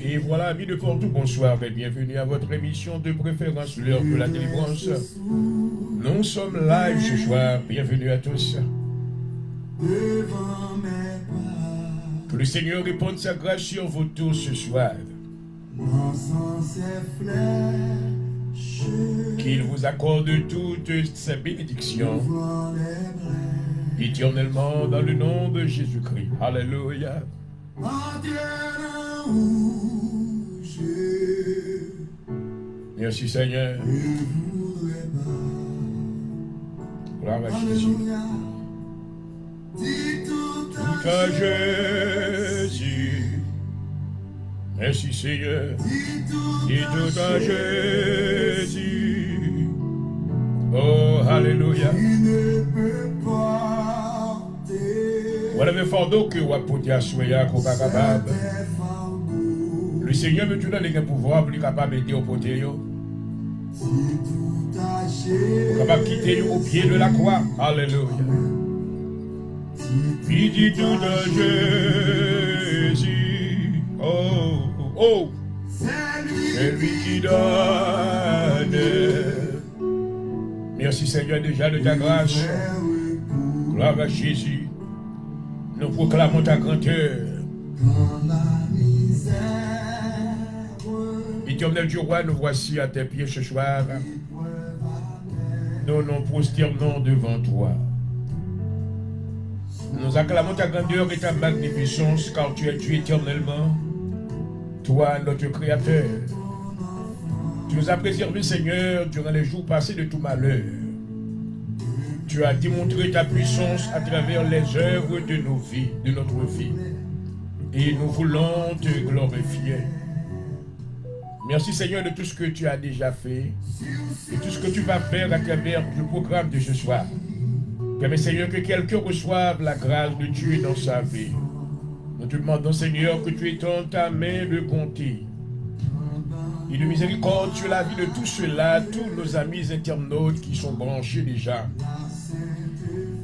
Et voilà, amis de Porto, bonsoir et bienvenue à votre émission de préférence, l'heure de la délivrance. Nous sommes live ce soir, bienvenue à tous. Que le Seigneur réponde sa grâce sur vous tous ce soir. Qu'il vous accorde toutes ses bénédictions éternellement dans le nom de Jésus-Christ. Alléluia. Merci Seigneur. Gloire à Jésus. Tout à Jésus. Merci Seigneur. Et tout à Jésus. Oh, Alléluia. Voilà mes fardeaux que vous apportez à Soya, qu'on va capable. Le Seigneur veut tout donner le pouvoir pour être capable d'aider au poté. Pour capable de quitter au pied de la croix. Alléluia. Il dit tout à Jésus. Oh, oh. C'est lui qui donne. Merci Seigneur déjà de ta grâce. Gloire à Jésus. Nous proclamons ta grandeur. Éternel du roi, nous voici à tes pieds ce soir. Nous nous prosternons devant toi. Nous acclamons ta grandeur et ta magnificence, car tu es Dieu éternellement. Toi, notre Créateur. Tu nous as préservés, Seigneur, durant les jours passés de tout malheur. Tu as démontré ta puissance à travers les œuvres de nos vies, de notre vie. Et nous voulons te glorifier. Merci Seigneur de tout ce que tu as déjà fait et tout ce que tu vas faire à travers le programme de ce soir. Permets Seigneur que quelqu'un reçoive la grâce de Dieu dans sa vie. Nous te demandons Seigneur que tu étends ta main de bonté et de miséricorde sur la vie de tous ceux-là, tous nos amis internautes qui sont branchés déjà.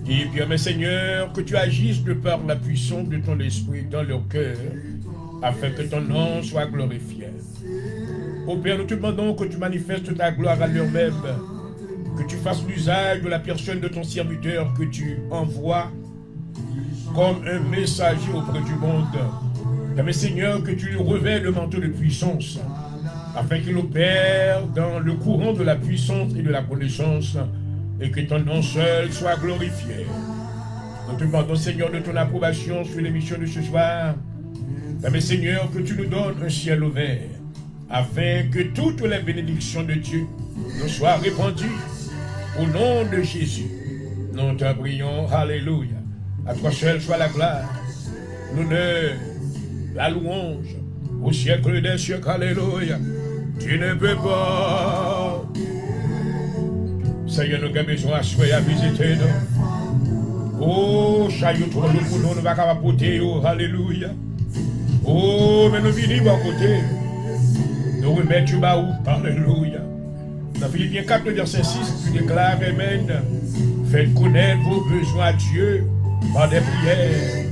Et permets Seigneur que tu agisses de par la puissance de ton esprit dans leur cœur afin que ton nom soit glorifié. Ô Père, nous te demandons que tu manifestes ta gloire à l'heure même, que tu fasses l'usage de la personne de ton serviteur que tu envoies comme un messager auprès du monde. Permets Seigneur que tu lui revêtes le manteau de puissance afin qu'il opère dans le courant de la puissance et de la connaissance et que ton nom seul soit glorifié. Nous te demandons Seigneur de ton approbation sur l'émission de ce soir. Permets Seigneur que tu nous donnes un ciel ouvert afin que toutes les bénédictions de Dieu nous soient répandues au nom de Jésus. Nous te prions, alléluia. À toi seul soit la gloire, l'honneur, la louange, au siècle des siècles, alléluia. Tu ne peux pas. Seigneur, nous avons besoin de soyez à visiter nous. Oh, chaillot, pour nous, nous ne va pas porter, alléluia. Oh, mais nous venons à côté. Nous remettons bas où, alléluia. Dans Philippiens 4, verset 6, tu déclares, amen. Faites connaître vos besoins à Dieu par des prières,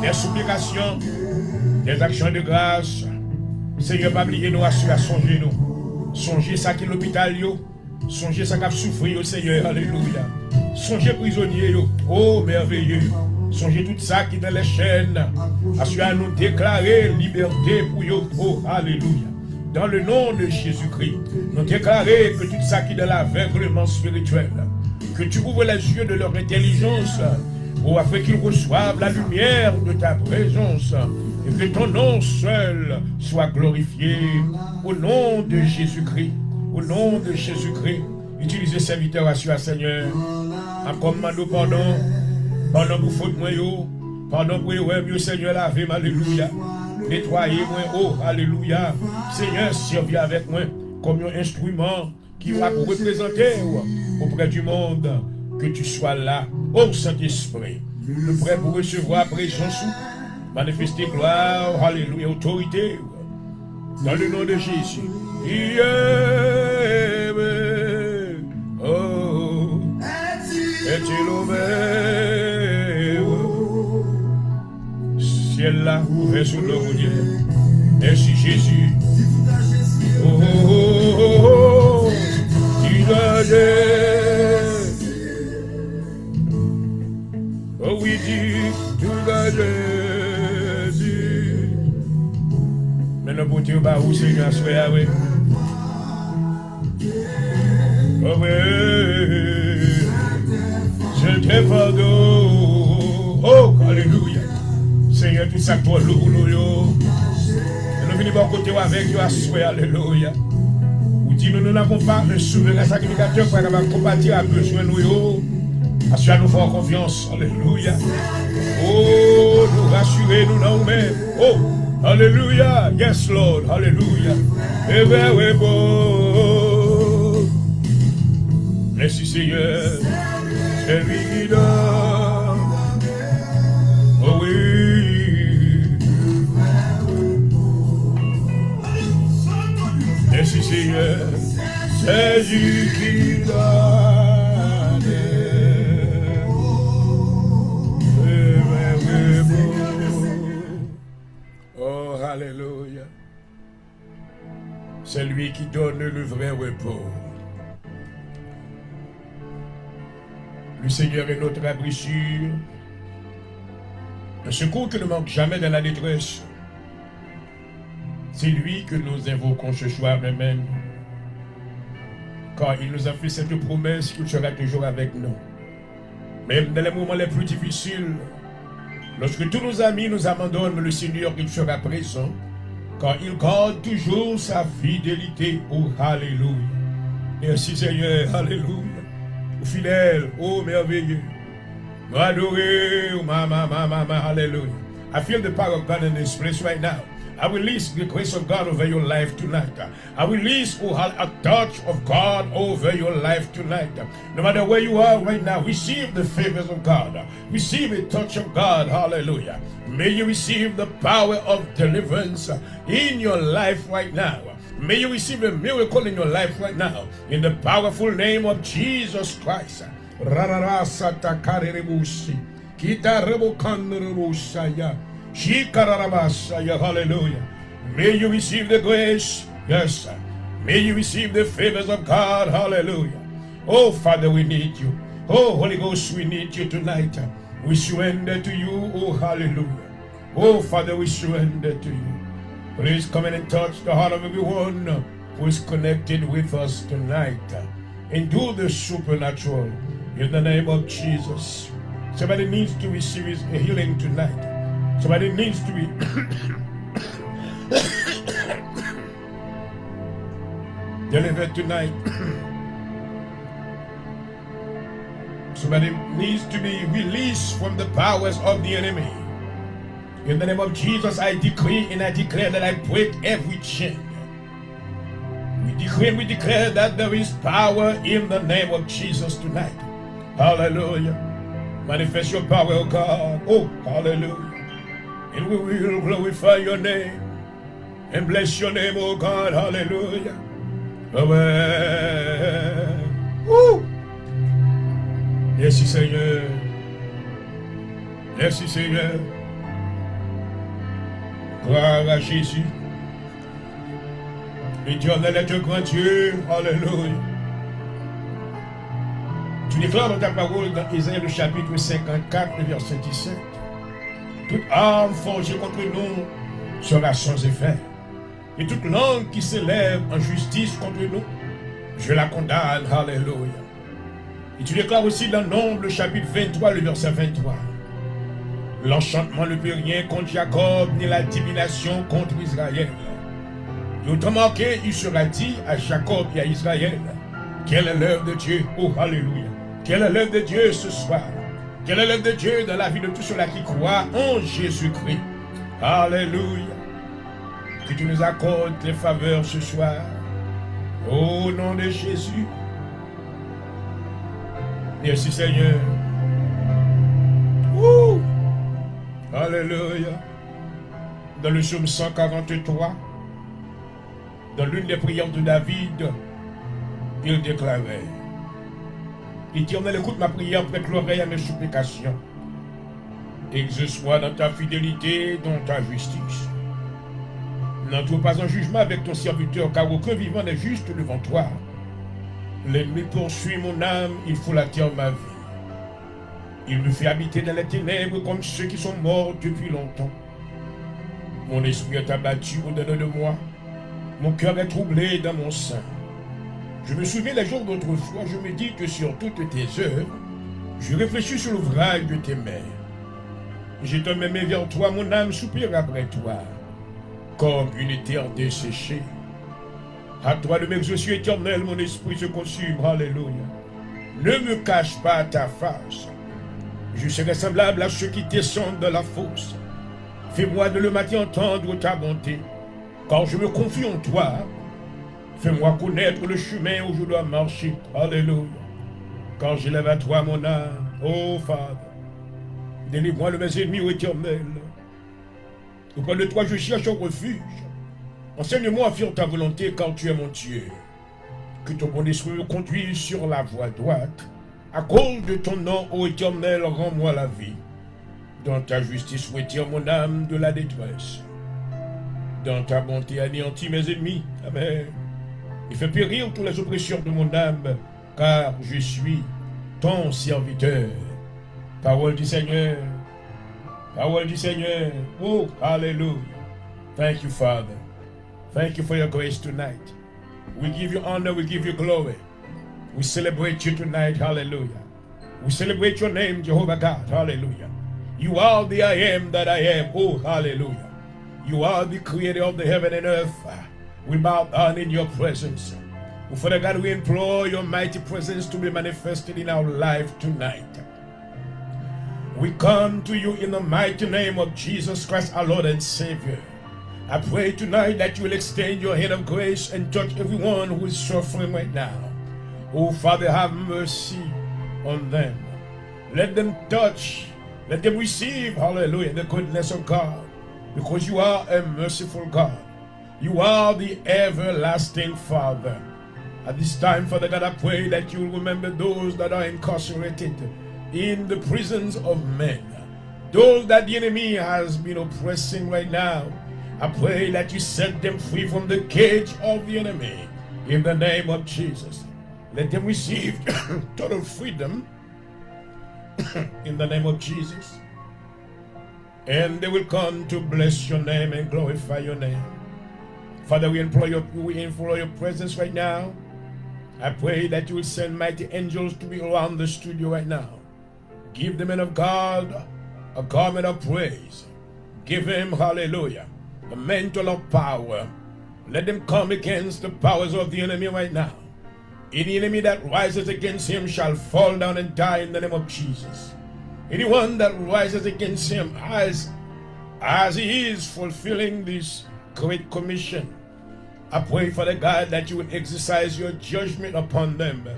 des supplications, des actions de grâce. Seigneur, pas oublier nous à songer nous. Songez ça qui est l'hôpital, songez ça qui a souffert, Seigneur, alléluia. Songez prisonnier, oh merveilleux. Songez tout ça qui est dans les chaînes. Assurez à nous déclarer liberté pour eux, oh alléluia. Dans le nom de Jésus-Christ, nous déclarons que tout ça qui est dans l'aveuglement spirituel, que tu ouvres les yeux de leur intelligence, afin qu'ils reçoivent la lumière de ta présence, et que ton nom seul soit glorifié. Au nom de Jésus-Christ, au nom de Jésus-Christ, utilisez serviteur à soi, Seigneur, en commandant pardon pour faute moi, pardon pour mieux, Seigneur, lavez-moi, alléluia. Nettoyez-moi, oh, alléluia. Seigneur, servez avec moi comme un instrument qui va vous représenter auprès du monde. Que tu sois là, ô Saint-Esprit, nous prêts pour recevoir présence, manifester gloire, alléluia, autorité, dans le nom de Jésus. Oh, est-il ouvert? ciel là, ouvert sur nos routiers. Merci Jésus. Oh, oh, oh, oh, oh. Tu dois oh oui, tu dois Jésus. Maintenant, pour Dieu, bah, où Seigneur, sois oui. Oh oui, je te pardonne. Oh, alléluia. Seigneur, tout ça, toi, nous venons bon côté avec toi, sois alléluia. Ou dit, nous n'avons pas un souverain sacrificateur pour compatir à besoin nous. Assure-nous fort confiance, alléluia. Oh, nous rassurer, nous nous-mêmes. Oh, alléluia, yes, Lord, alléluia. Et bien, oui, bon. Merci, Seigneur, c'est lui qui donne. Oh, oui. Merci, Seigneur, c'est lui qui donne. Oh, alléluia. C'est lui qui donne le vrai repos. Le Seigneur est notre abri sûr, un secours qui ne manque jamais dans la détresse. C'est lui que nous invoquons ce soir même, car il nous a fait cette promesse qu'il sera toujours avec nous. Même dans les moments les plus difficiles, lorsque tous nos amis nous abandonnent, le Seigneur il sera présent, car il garde toujours sa fidélité. Oh, alléluia. Merci Seigneur, alléluia. Fidèle, oh merveilleux. Nous adorer, oh alléluia. I feel the power of God in this place right now. I release the grace of God over your life tonight. I release a touch of God over your life tonight. No matter where you are right now, receive the favors of God. Receive a touch of God. Hallelujah. May you receive the power of deliverance in your life right now. May you receive a miracle in your life right now. In the powerful name of Jesus Christ. Hallelujah. May you receive the grace. Yes, sir. May you receive the favors of God. Hallelujah. Oh, Father, we need you. Oh, Holy Ghost, we need you tonight. We surrender to you. Oh, hallelujah. Oh, Father, we surrender to you. Please come in and touch the heart of everyone who is connected with us tonight. And do the supernatural in the name of Jesus. Somebody needs to receive his healing tonight. Somebody needs to be delivered tonight. Somebody needs to be released from the powers of the enemy. In the name of Jesus, I decree and I declare that I break every chain. We decree and we declare that there is power in the name of Jesus tonight. Hallelujah. Manifest your power, oh God. Oh, hallelujah. And we will glorify your name and bless your name, oh God. Hallelujah. Amen. Woo. Merci Seigneur. Merci Seigneur. Gloire à Jésus. L'Éternel est un grand Dieu. Alléluia. Tu déclares dans ta parole dans Isaïe le chapitre 54, le verset 17. Toute arme forgée contre nous sera sans effet. Et toute langue qui s'élève en justice contre nous, je la condamne. Alléluia. Et tu déclares aussi dans Nombre le chapitre 23, le verset 23. L'enchantement ne peut rien contre Jacob, ni la divination contre Israël. Et autrement marqué, il sera dit à Jacob et à Israël, quelle est l'œuvre de Dieu. Oh, alléluia. Quelle est l'œuvre de Dieu ce soir. Quelle est l'œuvre de Dieu dans la vie de tous ceux-là qui croient en Jésus-Christ. Alléluia. Que tu nous accordes les faveurs ce soir. Au nom de Jésus. Merci Seigneur. Ouh. Alléluia. Dans le psaume 143, dans l'une des prières de David, il déclarait: Éternel, écoute ma prière, prête l'oreille à mes supplications. Exauce-moi dans ta fidélité, dans ta justice. N'entre pas en jugement avec ton serviteur, car aucun vivant n'est juste devant toi. L'ennemi poursuit mon âme, il fout la terre ma vie. Il me fait habiter dans les ténèbres comme ceux qui sont morts depuis longtemps. Mon esprit est abattu au-dedans de moi. Mon cœur est troublé dans mon sein. Je me souviens les jours d'autrefois, je médite sur toutes tes œuvres. Je réfléchis sur l'ouvrage de tes mains. J'étais même vers toi, mon âme soupire après toi, comme une terre desséchée. À toi de m'exaucer éternel, mon esprit se consume. Alléluia. Ne me cache pas ta face. Je serai semblable à ceux qui descendent de la fosse. Fais-moi de le matin entendre ta bonté. Quand je me confie en toi, fais-moi connaître le chemin où je dois marcher. Alléluia. Quand je lève à toi mon âme, oh Father, délivre-moi de mes ennemis, ô éternel. Auprès de toi, je cherche un refuge. Enseigne-moi à faire ta volonté, car tu es mon Dieu. Que ton bon esprit me conduise sur la voie droite. À cause de ton nom, ô éternel, rends-moi la vie. Dans ta justice, retire mon âme de la détresse. Dans ta bonté, anéantis mes ennemis. Amen. Et fais périr tous les oppresseurs de mon âme, car je suis ton serviteur. Parole du Seigneur. Parole du Seigneur. Oh, hallelujah. Thank you, Father. Thank you for your grace tonight. We give you honor, we give you glory. We celebrate you tonight, hallelujah. We celebrate your name, Jehovah God, hallelujah. You are the I am that I am, oh, hallelujah. You are the creator of the heaven and earth. We bow down in your presence. Oh, Father God, we implore your mighty presence to be manifested in our life tonight. We come to you in the mighty name of Jesus Christ, our Lord and Savior. I pray tonight that you will extend your hand of grace and touch everyone who is suffering right now. Oh, Father, have mercy on them. Let them touch, let them receive, hallelujah, the goodness of God. Because you are a merciful God. You are the everlasting Father. At this time, Father God, I pray that you will remember those that are incarcerated in the prisons of men. Those that the enemy has been oppressing right now. I pray that you set them free from the cage of the enemy. In the name of Jesus. Let them receive total freedom. In the name of Jesus. And they will come to bless your name and glorify your name. Father, we implore your presence right now. I pray that you will send mighty angels to be around the studio right now. Give the men of God a garment of praise. Give him, hallelujah, the mantle of power. Let them come against the powers of the enemy right now. Any enemy that rises against him shall fall down and die in the name of Jesus. Anyone that rises against him as he is fulfilling this great commission, I pray, Father God, that you will exercise your judgment upon them,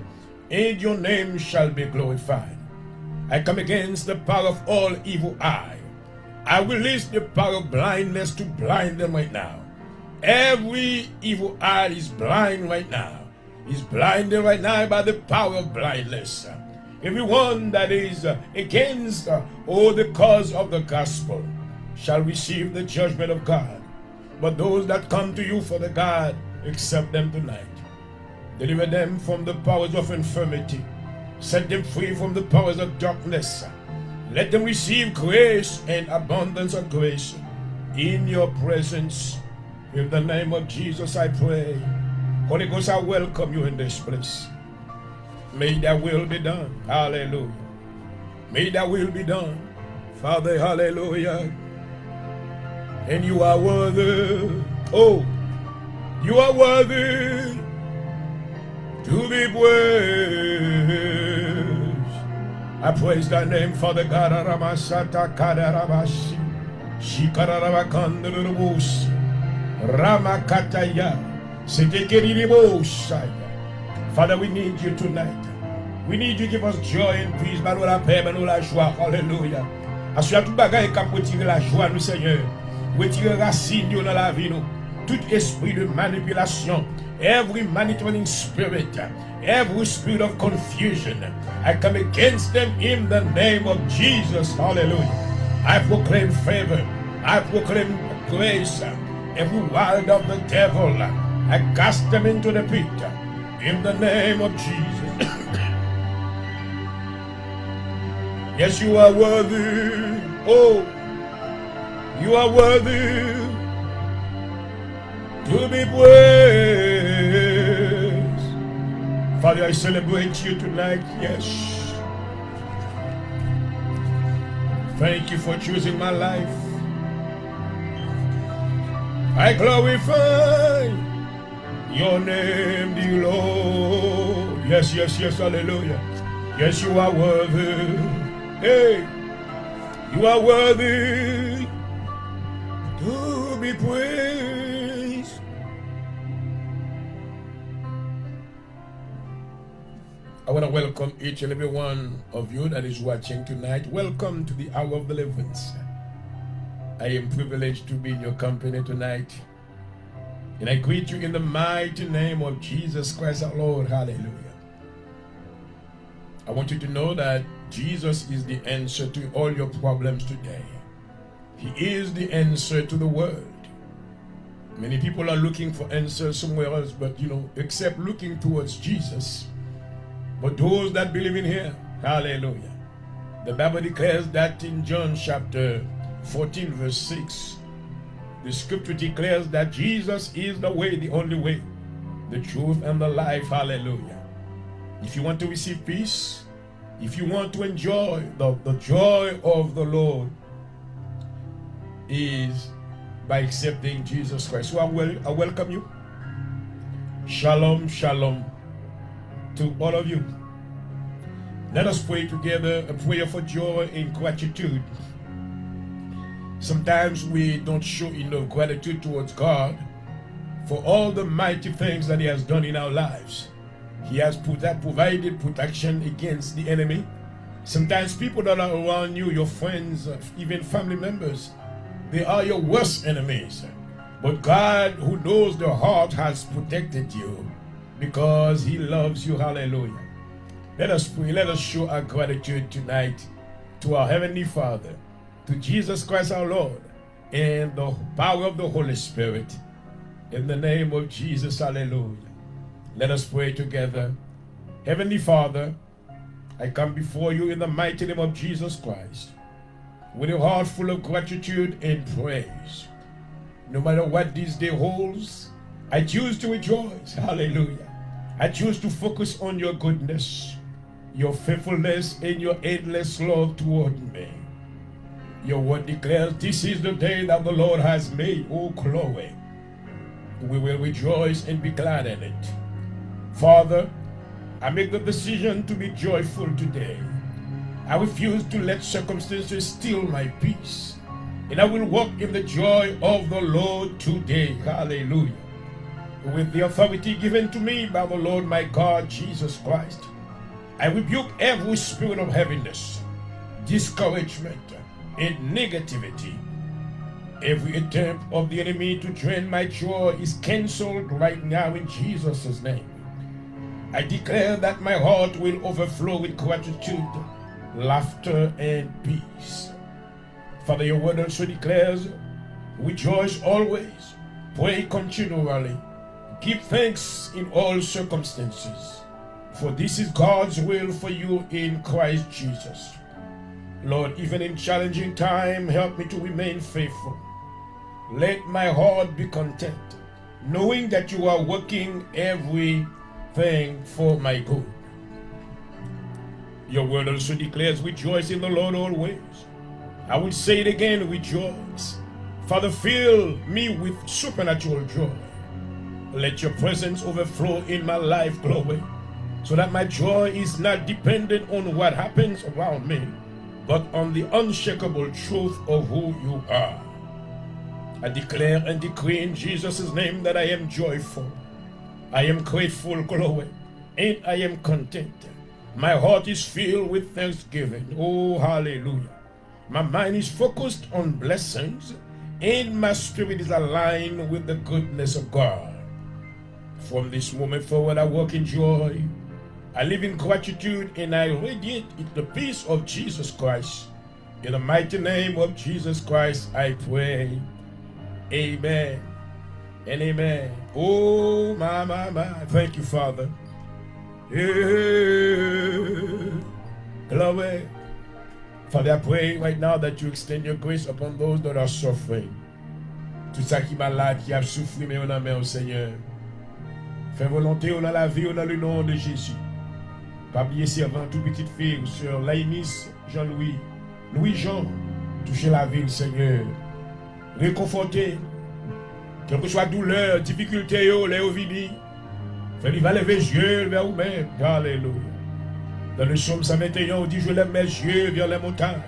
and your name shall be glorified. I come against the power of all evil eye. I release the power of blindness to blind them right now. Every evil eye is blind right now. Is blinded right now by the power of blindness. Everyone that is against the cause of the gospel shall receive the judgment of God. But those that come to you for the God, accept them tonight. Deliver them from the powers of infirmity. Set them free from the powers of darkness. Let them receive grace and abundance of grace in your presence. In the name of Jesus I pray. Holy Ghost, I welcome you in this place. May thy will be done. Hallelujah. May thy will be done. Father, hallelujah. And you are worthy. Oh, you are worthy to be praised. I praise thy name, Father God. Aramasata kadarabashi. Shikarabakandarabusi. Ramakataya. Father, we need you tonight. We need you to give us joy and peace. Hallelujah. Assure tout bagay qui retire la joie, nous, Seigneur. Retire racine dans la vie, nous. Tout esprit de manipulation, every manipulating spirit, every spirit of confusion, I come against them in the name of Jesus. Hallelujah. I proclaim favor. I proclaim grace. Every wild of the devil, I cast them into the pit. In the name of Jesus. Yes, you are worthy. Oh, you are worthy to be praised. Father, I celebrate you tonight. Yes. Thank you for choosing my life. I glorify your name, dear Lord. Yes, yes, yes, hallelujah. Yes, you are worthy. Hey, you are worthy to be praised. I want to welcome each and every one of you that is watching tonight. Welcome to the Hour of Deliverance. I am privileged to be in your company tonight. And I greet you in the mighty name of Jesus Christ our Lord. Hallelujah. I want you to know that Jesus is the answer to all your problems today. He is the answer to the world. Many people are looking for answers somewhere else, but except looking towards Jesus. But those that believe in Him, hallelujah. The Bible declares that in John chapter 14 verse 6, the scripture declares that Jesus is the way, the only way, the truth and the life. Hallelujah. If you want to receive peace, if you want to enjoy the joy of the Lord, is by accepting Jesus Christ. So I welcome you. Shalom, shalom to all of you. Let us pray together a prayer for joy and gratitude. Sometimes we don't show enough gratitude towards God for all the mighty things that He has done in our lives. He has provided protection against the enemy. Sometimes people that are around you, your friends, even family members, they are your worst enemies. But God, who knows the heart, has protected you because He loves you. Hallelujah. Let us pray. Let us show our gratitude tonight to our Heavenly Father, to Jesus Christ our Lord, and the power of the Holy Spirit. In the name of Jesus, hallelujah. Let us pray together. Heavenly Father, I come before you in the mighty name of Jesus Christ with a heart full of gratitude and praise. No matter what this day holds, I choose to rejoice. Hallelujah. I choose to focus on your goodness, your faithfulness, and your endless love toward me. Your word declares, this is the day that the Lord has made. Oh, glory. We will rejoice and be glad in it. Father, I make the decision to be joyful today. I refuse to let circumstances steal my peace. And I will walk in the joy of the Lord today. Hallelujah. With the authority given to me by the Lord my God, Jesus Christ, I rebuke every spirit of heaviness, discouragement, and negativity. Every attempt of the enemy to drain my joy is canceled right now in Jesus' name. I declare that my heart will overflow with gratitude, laughter, and peace. Father, your word also declares, rejoice always, pray continually, give thanks in all circumstances, for this is God's will for you in Christ Jesus. Lord, even in challenging time, help me to remain faithful. Let my heart be content, knowing that you are working everything for my good. Your word also declares, rejoice in the Lord always. I will say it again, rejoice. Father, fill me with supernatural joy. Let your presence overflow in my life, glory, so that my joy is not dependent on what happens around me, but on the unshakable truth of who you are. I declare and decree in Jesus' name that I am joyful, I am grateful, glory, and I am content. My heart is filled with thanksgiving. Oh, hallelujah. My mind is focused on blessings, and my spirit is aligned with the goodness of God. From this moment forward, I walk in joy. I live in gratitude, and I radiate the peace of Jesus Christ In the mighty name of Jesus Christ, I pray. Amen and amen. Oh, my. Thank you, Father. Glory. Father, I pray right now that you extend your grace upon those that are suffering. Tout ça qui est malade, qui a souffert, mais on a mis au Seigneur. Fais volonté, on a la vie, on a le nom de Jésus. Pas oublier servant, toute petite fille, ou sœur Laïnis, Jean-Louis, Louis-Jean, touchez la vie, Seigneur. Réconfortez. Quelle que soit douleur, difficulté, les ovini. Fais-lui va lever les yeux vers vous-même. Alléluia. Dans le psaume 121, on dit, je lève mes yeux vers les montagnes.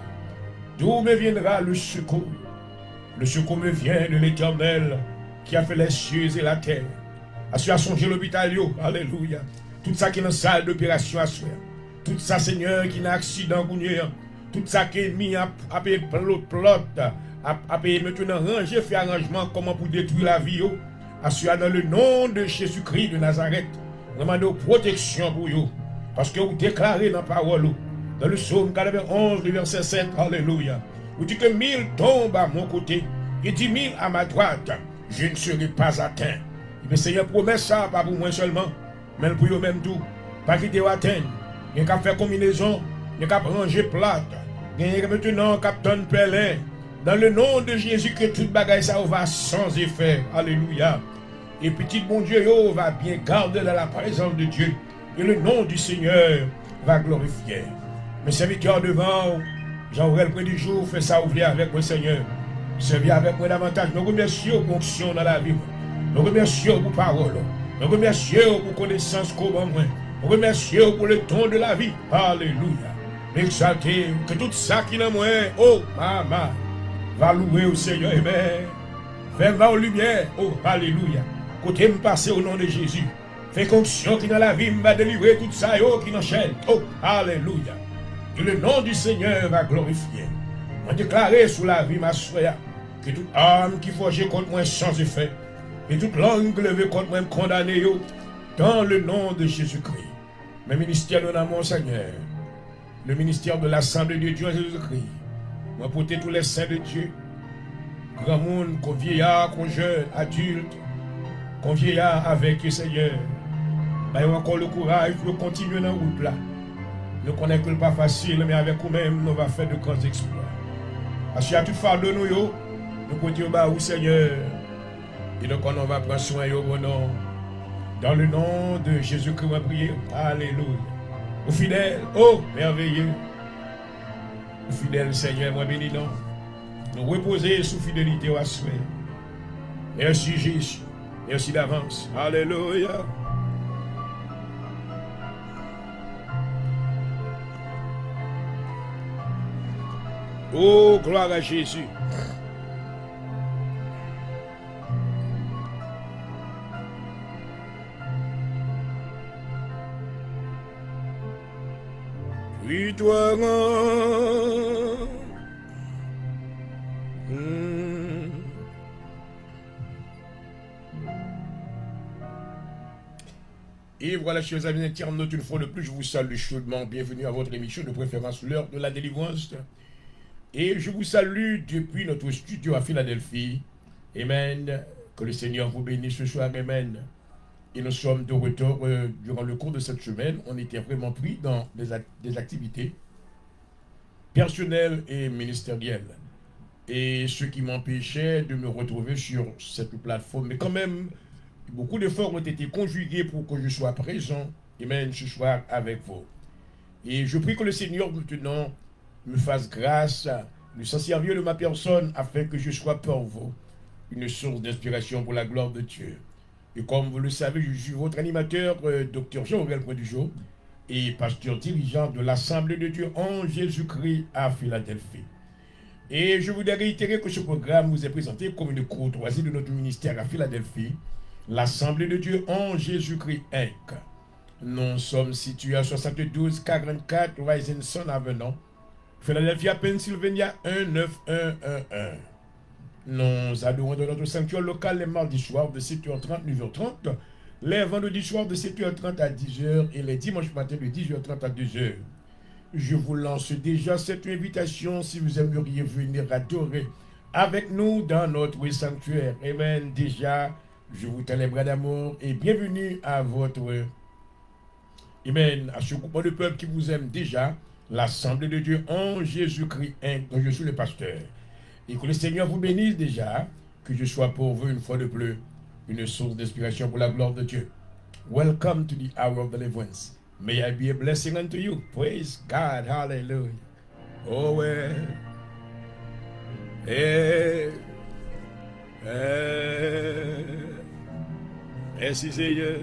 D'où me viendra le secours? Le secours me vient de l'Éternel qui a fait les cieux et la terre. A su à songer l'hôpital, alléluia. Tout ça qui est dans la salle d'opération à soi. Tout ça, Seigneur, qui n'a accident, tout ça qui est mis à payer plot, à payer maintenant ranger, faire arrangement, comment pour détruire la vie, à su dans le nom de Jésus-Christ de Nazareth. Demandez protection pour vous. Parce que vous déclarez dans la parole, dans le psaume 91, le verset 7, alléluia. Vous dites que 1000 tombent à mon côté et 10 000 à ma droite, je ne serai pas atteint. Le Seigneur promet ça, pas pour moi seulement, mais pour vous même tout. Pas quitter ou atteindre. Il n'y a qu'à faire combinaison, il n'y a qu'à ranger plate. Il y a maintenant qu'à donner pelin. Dans le nom de Jésus, que toute bagaille ça va sans effet. Alléluia. Et petit bon Dieu, va bien garder dans la présence de Dieu. Et le nom du Seigneur va glorifier. Mes serviteurs devant, Jean-Aurel près du jour, fait ça ouvrir avec le Seigneur. Servir avec moi davantage. Nous remercions pour l'action dans la vie. Nous remercions pour parole. Nous remercions pour connaissance comme moi. Nous remercions pour le don de la vie. Alléluia. Exalté, que tout ça qui est dans moi, oh, maman, va louer au Seigneur. Amen. Fais-moi aux lumières. Oh, alléluia. Côté me passer au nom de Jésus. Fais fonction qui dans la vie m'a délivré tout ça qui enchaîne. Oh, alléluia. Que le nom du Seigneur va glorifier. On déclaré sous la vie, ma soeur, que toute âme qui forge contre moi sans effet, et toute langue levée contre moi condamnée, dans le nom de Jésus-Christ. Le ministère de mon Seigneur, le ministère de l'Assemblée de Dieu en Jésus-Christ, moi porter tous les saints de Dieu, grand monde, qu'on vieillard, qu'on jeune, adulte, qu'on vieillard avec le Seigneur. Mais encore le courage pour continuer dans la route là. Nous connaissons que ce n'est pas facile, mais avec nous-mêmes, nous allons faire de grands exploits. Parce qu'il y a tout fardeau de nous, nous pouvons dire au Seigneur. Et donc, on va prendre soin de mon nom. Dans le nom de Jésus-Christ, on va prier. Alléluia. Aux fidèles, oh, merveilleux. Aux fidèles, Seigneur, moi béni non. Nous reposer sous fidélité au souhait. Merci Jésus. Merci d'avance. Alléluia. Oh, gloire à Jésus. Puis toi, Et voilà, chers amis internautes, une fois de plus, je vous salue chaudement. Bienvenue à votre émission de préférence, l'heure de la délivrance. Et je vous salue depuis notre studio à Philadelphie. Amen. Que le Seigneur vous bénisse ce soir. Amen. Et nous sommes de retour durant le cours de cette semaine. On était vraiment pris dans des activités personnelles et ministérielles. Et ce qui m'empêchait de me retrouver sur cette plateforme. Mais quand même, beaucoup d'efforts ont été conjugués pour que je sois présent, amen, ce soir avec vous. Et je prie que le Seigneur maintenant me fasse grâce de s'en servir de ma personne afin que je sois pour vous une source d'inspiration pour la gloire de Dieu. Et comme vous le savez, je suis votre animateur, Dr Jean-Aurel Près-du-Jour, et pasteur dirigeant de l'Assemblée de Dieu en Jésus-Christ à Philadelphie. Et je voudrais réitérer que ce programme vous est présenté comme une courtoisie de notre ministère à Philadelphie, l'Assemblée de Dieu en Jésus-Christ Inc. Nous sommes situés à 7244 Rising Avenue, Philadelphia, Pennsylvania 19111. Nous adorons dans notre sanctuaire local les mardis soirs de 7h30 à 9h30, les vendredis soirs de 7h30 à 10h et les dimanches matins de 10h30 à 2h. je vous lance déjà cette invitation si vous aimeriez venir adorer avec nous dans notre sanctuaire. Amen. Déjà, je vous tends les bras d'amour et bienvenue à votre... Amen. À ce groupe de peuple qui vous aime déjà, l'Assemblée de Dieu en Jésus-Christ, dont je suis le pasteur. Et que le Seigneur vous bénisse déjà, que je sois pour vous une fois de plus une source d'inspiration pour la gloire de Dieu. Welcome to the hour of deliverance. May I be a blessing unto you. Praise God. Hallelujah. Oh, well. Merci Seigneur.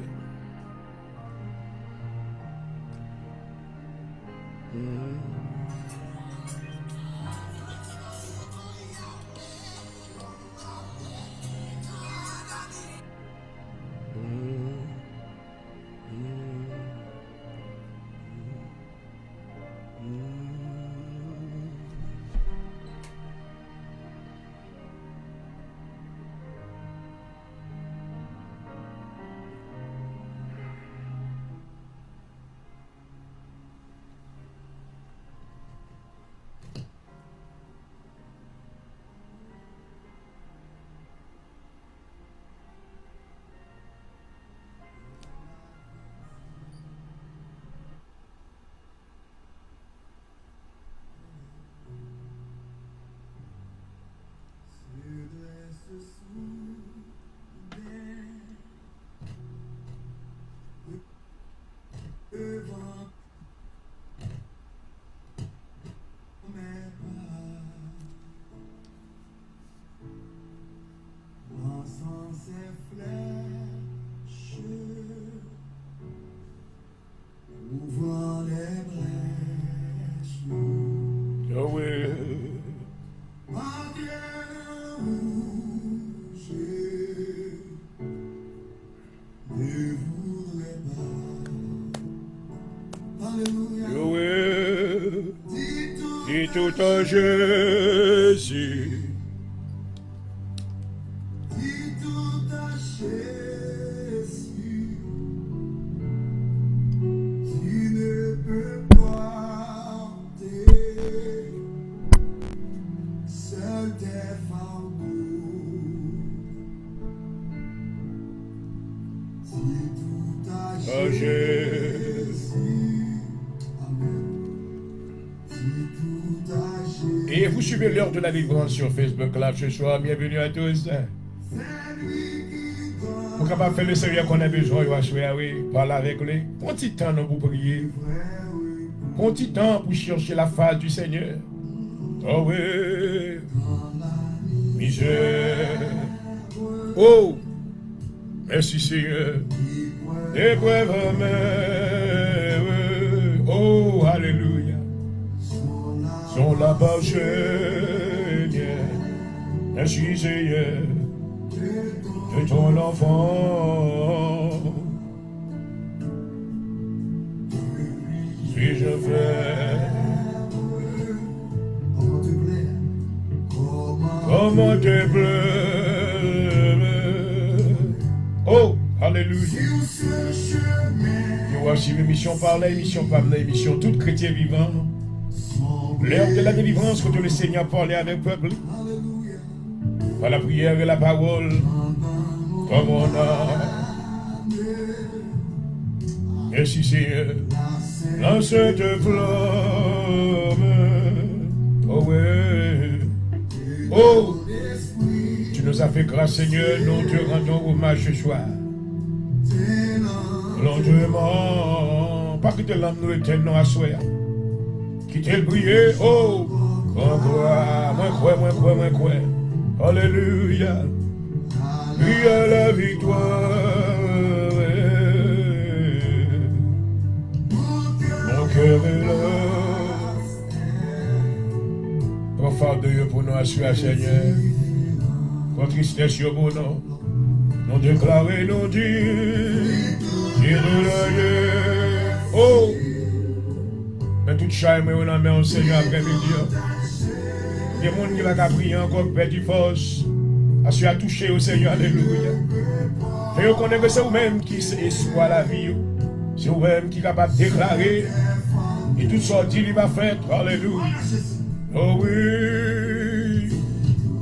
Tout à Jésus. Dis tout à Jésus. Qui ne peut porter seul tes fardeaux. Dis tout à Jésus. Et vous suivez l'heure de la délivrance sur Facebook Live ce soir. Bienvenue à tous. Pour capable faire le Seigneur qu'on a besoin, oui, parler avec lui. Prends un petit temps pour prier. Prends un petit temps pour chercher la face du Seigneur. Oh oui. Misère. Oh. Merci Seigneur. Épreuve même. Oh, alléluia. Sont là-bas, Seigneur. Merci, Seigneur, de ton enfant. Si je fais, comment te plaît. Oh, alléluia. Nous voici l'émission par l'émission par l'émission, tout chrétien vivant. L'heure de la délivrance contre le Seigneur parlait avec le peuple. Par la prière et la parole. Comme on a. Merci Seigneur. Dans cette flamme. Oh ouais. Oh. Tu nous as fait grâce Seigneur. Nous te rendons hommage ce soir. Lentement. Pas que te l'âme nous éternellement à soi. Qui t'a prié, oh, moi crois. Alléluia. Lui à la victoire. Mon cœur est là. Prends fardeau de Dieu pour nous assurer, Seigneur. Prends tristesse sur mon nom. Nous déclarer, nous dire de la oh. Mais tout chaîne, mais on en met au Seigneur après-midi. Il y a des gens qui va prier encore, perdu force. Parce qu'il a touché au Seigneur, alléluia. Et vous connaissez que c'est vous-même qui est espoir la vie. C'est vous-même qui est capable de déclarer. Et tout ça dit, il va faire. Alléluia. Oh oui.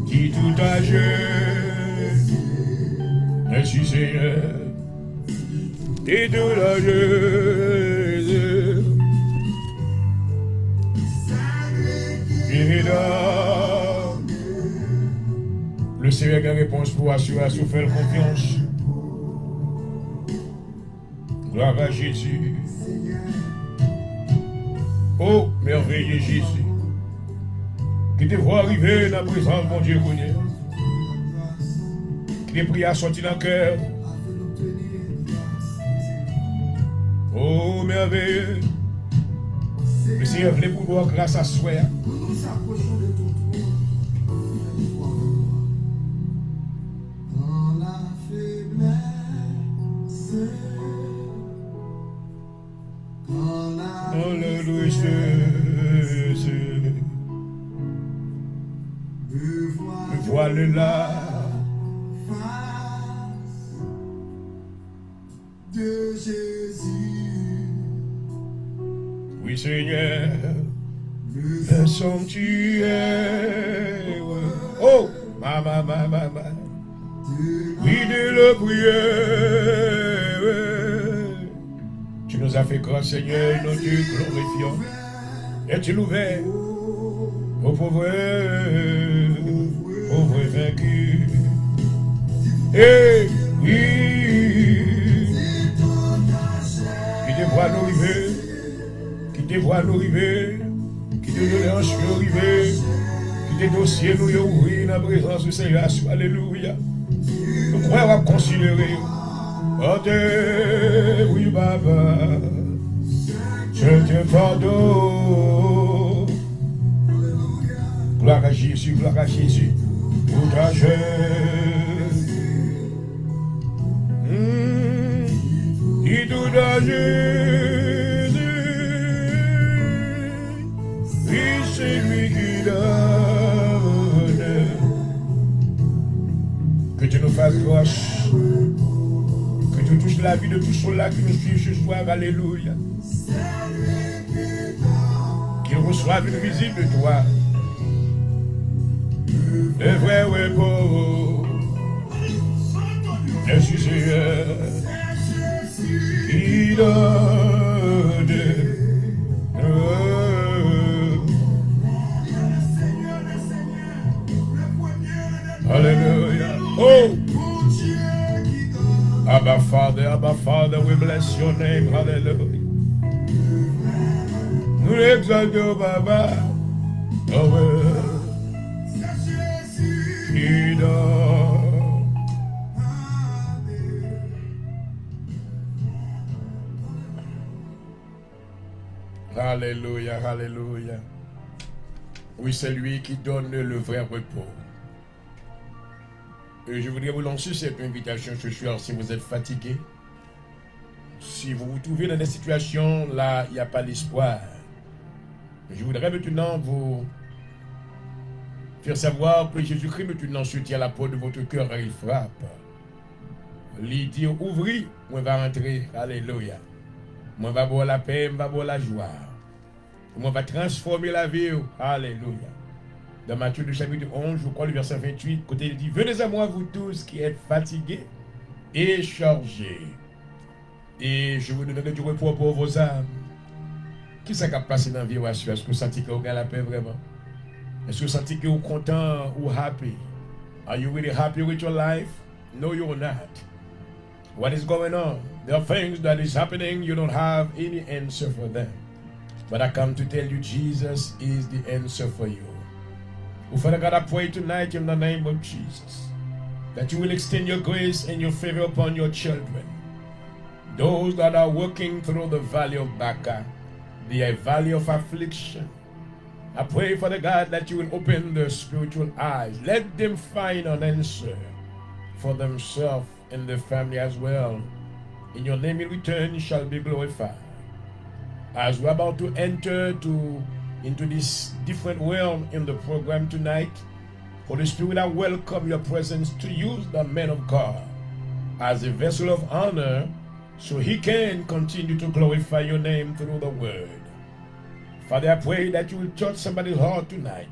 Qui tout âgé. Merci Seigneur. Qui tout âgé. Et là. Le Seigneur a une réponse pour assurer à faire confiance. Gloire à Jésus. Oh, merveilleux Jésus. Qui te voit arriver dans la présence de mon Dieu. Qui te prie à sortir dans le cœur. Oh, merveilleux. Le Seigneur voulait pouvoir grâce à soi. Me voilà là de Jésus. Oui Seigneur, le sanctuaire. Oh, ma. Oui de le prier. Tu nous as fait grâce Seigneur, nos dieux glorifiants. Est-il ouvert aux pauvres vaincus? Et oui, qui te voit nous arriver, qui te voit nous arriver, qui te donne un cheveu arriver, qui te dossier nous ouvrir dans la présence du Seigneur. Alléluia. Nous croyons à considérer. Oh Dieu, oui, Baba, je te pardonne. Gloire à Jésus, tout à Jésus. Et tout à Jésus, oui, c'est lui qui donne. Que tu nous fasses grâce. Que tu touches la vie de tous ceux-là qui nous suivent ce soir, alléluia. Qu'ils reçoivent une visite de toi. Le vrai repos. Merci Seigneur. Qui donne. Alléluia. Oh! Abba Father, we bless your name, hallelujah. Nous l'exaltons, Baba. Oh, qui dort. Alléluia, alléluia. Oui, c'est lui qui donne le vrai repos. Et je voudrais vous lancer cette invitation ce soir si vous êtes fatigué. Si vous vous trouvez dans des situations là, il n'y a pas d'espoir. Je voudrais maintenant vous faire savoir que Jésus-Christ maintenant se tient à la porte de votre cœur et il frappe. Il dit, ouvrez, moi va rentrer. Alléluia. Moi va boire la paix, moi va boire la joie. Moi va transformer la vie. Alléluia. Dans Matthieu du chapitre 11, je crois le verset 28, côté il dit, venez à moi vous tous qui êtes fatigués et chargés. Et je vous donnerai du repos pour vos âmes. Qui s'est passé dans la vie? Est-ce que vous sentez que vous avez la paix vraiment? Est-ce que vous sentez que vous êtes content ou happy? Are you really happy with your life? No, you're not. What is going on? There are things that is happening, you don't have any answer for them. But I come to tell you, Jesus is the answer for you. Oh, Father God, I pray tonight in the name of Jesus that you will extend your grace and your favor upon your children. Those that are walking through the valley of Baca, the valley of affliction. I pray, Father God, that you will open their spiritual eyes. Let them find an answer for themselves and their family as well. In your name in return shall be glorified. As we're about to enter into this different realm in the program tonight, Holy Spirit, I welcome your presence to use the man of God as a vessel of honor so he can continue to glorify your name through the word. Father, I pray that you will touch somebody's heart tonight.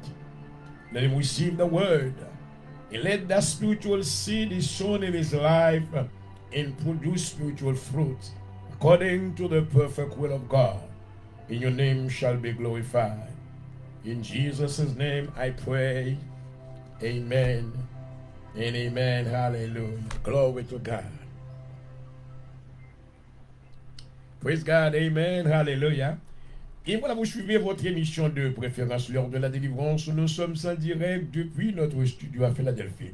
Let him receive the word. And let that spiritual seed is sown in his life and produce spiritual fruit according to the perfect will of God. In your name shall be glorified. In Jesus' name I pray. Amen and amen. Hallelujah. Glory to God. Praise God. Amen. Hallelujah. Et voilà, vous suivez votre émission de préférence, l'heure de la délivrance. Nous sommes en direct depuis notre studio à Philadelphie.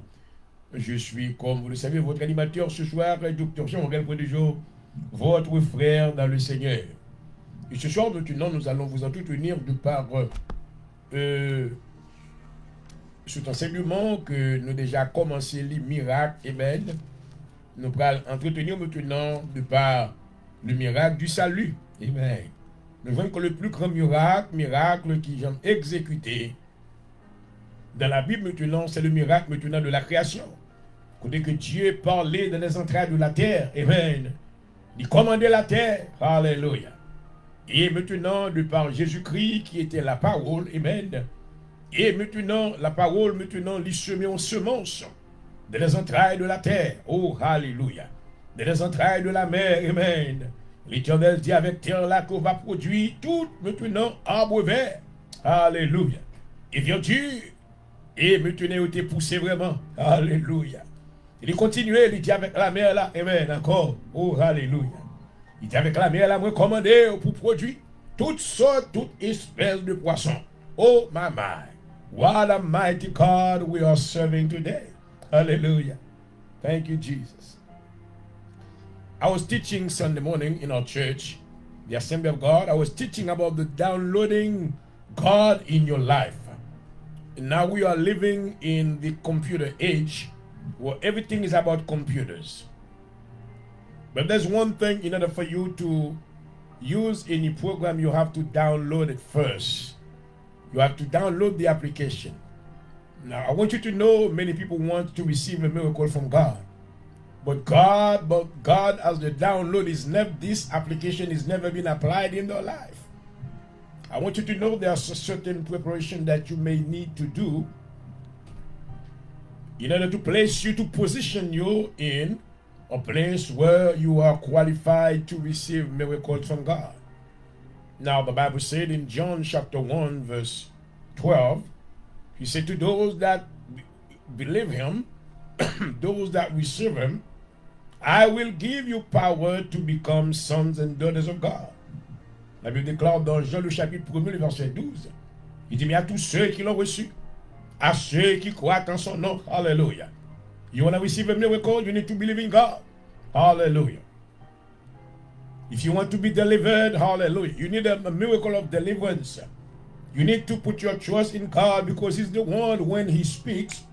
Je suis, comme vous le savez, votre animateur ce soir, Dr. Jean-Morel Point-de-Jour, votre frère dans le Seigneur. Et ce soir, maintenant, nous allons vous entretenir de par cet enseignement que nous déjà commencé, les miracles, amen. Nous allons entretenir maintenant de par le miracle du salut, amen. Nous voyons que le plus grand miracle qui j'ai exécuté dans la Bible maintenant, c'est le miracle maintenant de la création. Dès que Dieu parlait dans les entrailles de la terre, amen, il commandait la terre, alléluia. Et maintenant, de par Jésus-Christ qui était la parole, amen, et maintenant, la parole, maintenant, il semait en semence dans les entrailles de la terre, oh, alléluia, dans les entrailles de la mer, amen. L'Éternel dit avec terre là qu'on va produire tout maintenant arbre vert. Alléluia. Et verdure. Et maintenant il était poussé vraiment. Alléluia. Il continuait, il dit avec la mer là. Amen. Encore. Oh, alléluia. Il dit avec la mer là, moi commandé pour produire toutes sortes, toutes espèces de poissons. Oh, my mind. What a mighty God we are serving today. Hallelujah. Thank you, Jesus. I was teaching Sunday morning in our church, the Assembly of God. I was teaching about the downloading God in your life. And now we are living in the computer age where everything is about computers. But there's one thing, in order for you to use any program, you have to download it first. You have to download the application. Now, I want you to know many people want to receive a miracle from God. But God as the download is never, this application is never been applied in their life. I want you to know there's a certain preparation that you may need to do in order to place you, to position you in a place where you are qualified to receive miracles from God. Now the Bible said in John chapter 1 verse 12, he said to those that believe him, those that receive him, I will give you power to become sons and daughters of God. La Bible déclare dans Jean le chapitre 1, le verset 12. Il dit, mais à tous ceux qui l'ont reçu, à ceux qui croient en son nom, hallelujah. You want to receive a miracle, you need to believe in God. Hallelujah. If you want to be delivered, hallelujah, you need a miracle of deliverance. You need to put your trust in God because he's the one, when he speaks,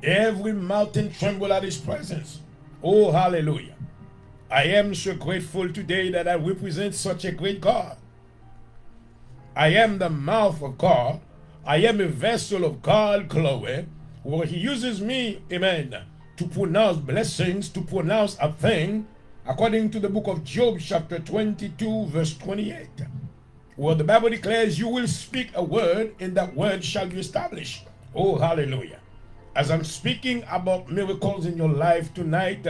every mountain trembles at his presence. Oh, hallelujah. I am so grateful today that I represent such a great God. I am the mouth of God. I am a vessel of God, glory, where he uses me, amen, to pronounce blessings, to pronounce a thing, according to the book of Job, chapter 22, verse 28, where the Bible declares, you will speak a word, and that word shall be established. Oh, hallelujah. As I'm speaking about miracles in your life tonight,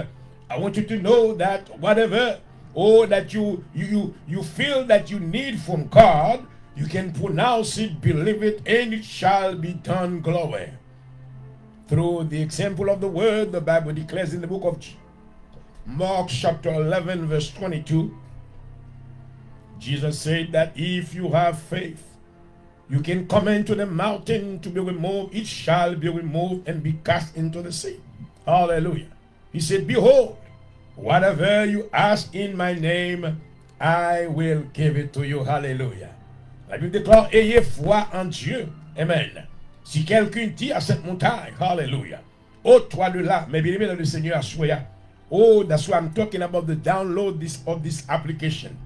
I want you to know that whatever, that you feel that you need from God, you can pronounce it, believe it, and it shall be done, glory. Through the example of the word, the Bible declares in the book of Mark chapter 11, verse 22, Jesus said that if you have faith, you can command to the mountain to be removed, it shall be removed and be cast into the sea. Hallelujah. He said, behold, whatever you ask in my name, I will give it to you. Hallelujah. La Bible déclare, ayez foi en Dieu. Amen. Si quelqu'un dit à cette montagne, hallelujah, oh, toi de là, mais bien aimé dans le Seigneur, assoya. Oh, that's why I'm talking about the download of this application.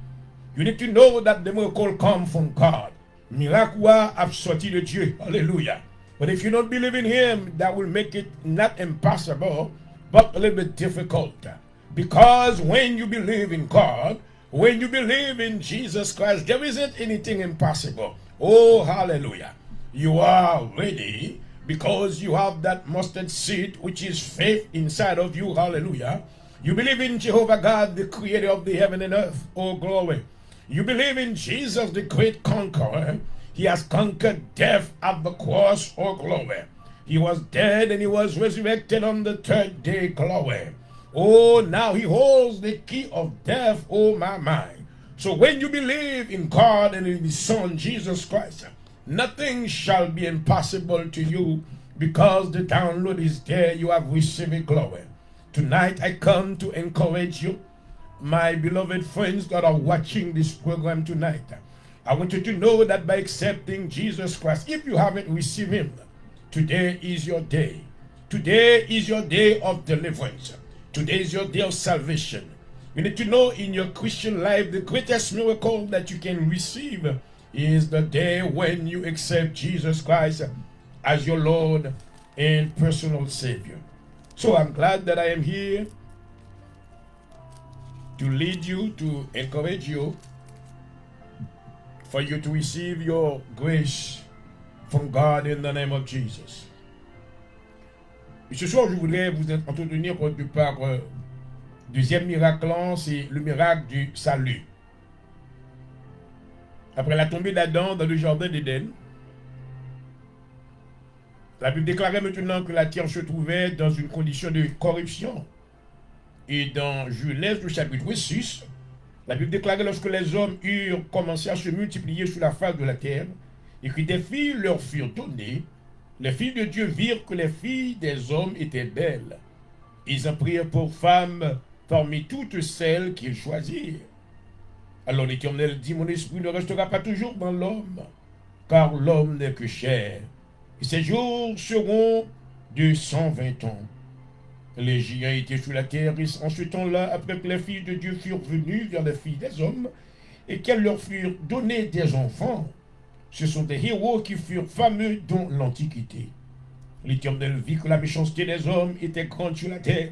You need to know that the miracle comes from God. Miracle a sorti de Dieu. Hallelujah. But if you don't believe in him, that will make it not impossible, but a little bit difficult. Because when you believe in God, When you believe in Jesus Christ, there isn't anything impossible. Oh, hallelujah. You are ready because you have that mustard seed, which is faith inside of you. Hallelujah. You believe in Jehovah God, the creator of the heaven and earth. Oh, glory. You believe in Jesus, the great conqueror. He has conquered death at the cross. Oh, glory. He was dead and he was resurrected on the third day. Glory. Oh, now he holds the key of death. Oh, my mind. So when you believe in God and in his Son, Jesus Christ, nothing shall be impossible to you because the download is there. You have received it. Glory. Tonight I come to encourage you, my beloved friends that are watching this program tonight. I want you to know that by accepting Jesus Christ, if you haven't received him, today is your day. Today is your day of deliverance. Today is your day of salvation. You need to know in your Christian life, the greatest miracle that you can receive is the day when you accept Jesus Christ as your Lord and personal Savior. So I'm glad that I am here to lead you, to encourage you, for you to receive your grace from God in the name of Jesus. Et ce soir, je voudrais vous entretenir par deuxième miracle, c'est le miracle du salut. Après la tombée d'Adam dans le jardin d'Éden, la Bible déclarait maintenant que la terre se trouvait dans une condition de corruption. Et dans Genèse, le chapitre 6, la Bible déclarait lorsque les hommes eurent commencé à se multiplier sur la face de la terre, et que des filles leur furent données, les filles de Dieu virent que les filles des hommes étaient belles. Ils en prirent pour femmes parmi toutes celles qu'ils choisirent. Alors l'Éternel dit, mon esprit ne restera pas toujours dans l'homme, car l'homme n'est que chair. Et ses jours seront de 120 ans. Les géants étaient sur la terre, et en ce temps-là, après que les filles de Dieu furent venues vers les filles des hommes, et qu'elles leur furent données des enfants, ce sont des héros qui furent fameux dans l'Antiquité. L'Éternel vit que la méchanceté des hommes était grande sur la terre,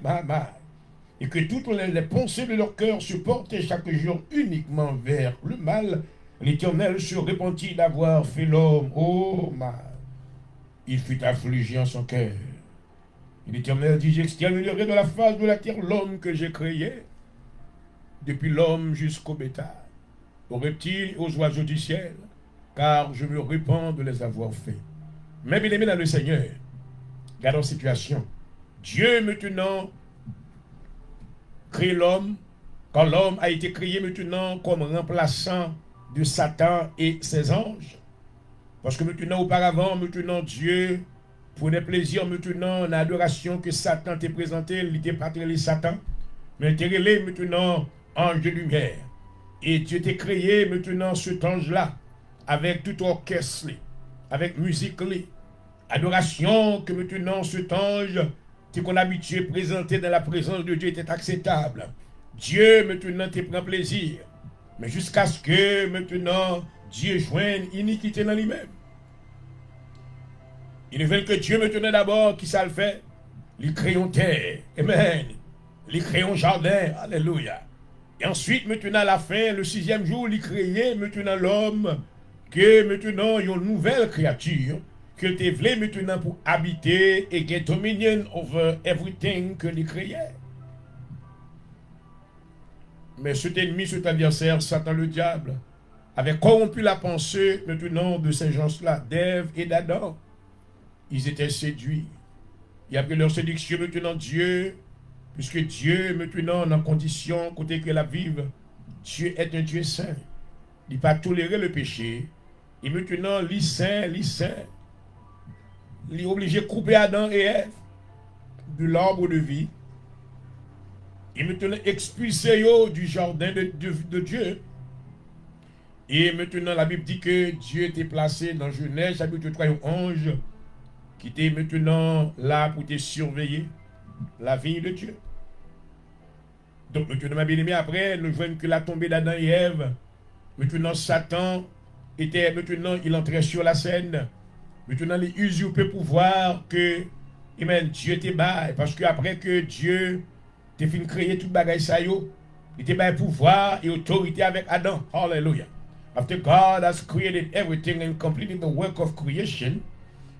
et que toutes les pensées de leur cœur se portaient chaque jour uniquement vers le mal. L'Éternel se repentit d'avoir fait l'homme. Oh, mal. Il fut affligé en son cœur. L'Éternel dit, j'exterminerai de la face de la terre l'homme que j'ai créé, depuis l'homme jusqu'au bétail, aux reptiles et aux oiseaux du ciel, car je me repens de les avoir faits. Mais bien aimé dans le Seigneur, regardons la situation. Dieu maintenant crée l'homme, quand l'homme a été créé maintenant comme remplaçant de Satan et ses anges. Parce que maintenant, auparavant, maintenant, Dieu prenait plaisir maintenant en l'adoration que Satan t'a présenté. Il n'était pas très Satan, mais il était maintenant ange de lumière. Et Dieu t'a créé maintenant cet ange-là, avec tout orchestre, avec musique, adoration que maintenant cet ange qu'on a habitué à présenter dans la présence de Dieu était acceptable. Dieu maintenant te prend plaisir. Mais jusqu'à ce que maintenant Dieu joigne iniquité dans lui-même. Il veut que Dieu maintenant d'abord, qui ça le fait? Il crée une terre. Amen. Il crée un jardin. Alléluia. Et ensuite, maintenant à la fin, le 6e jour, il crée maintenant l'homme, que maintenant il y a une nouvelle créature, que tu voulais maintenant pour habiter et get dominion over everything que il créait. Mais cet ennemi, cet adversaire, Satan le diable, avait corrompu la pensée maintenant de ces gens-là, d'Ève et d'Adam. Ils étaient séduits. Et après leur séduction, maintenant Dieu, puisque Dieu maintenant en condition, côté que la vive, Dieu est un Dieu saint. Il ne va pas tolérer le péché. Et maintenant, il est saint. Il est obligé de couper Adam et Ève de l'arbre de vie. Et maintenant, expulser du jardin de Dieu. Et maintenant, la Bible dit que Dieu était placé dans Genèse, chapitre 3, un ange qui était maintenant là pour te surveiller la vie de Dieu. Donc, maintenant, ma bien-aimée, après, nous voyons que la tombée d'Adam et Ève, maintenant, Satan était, maintenant, il entrait sur la scène. Maintenant, il usurpait pouvoir que, amen, Dieu te baille. Parce que après que Dieu te fait créer toute bagaille ça yo, Il était by pouvoir et autorité avec Adam. Hallelujah. After God has created everything and completed the work of creation,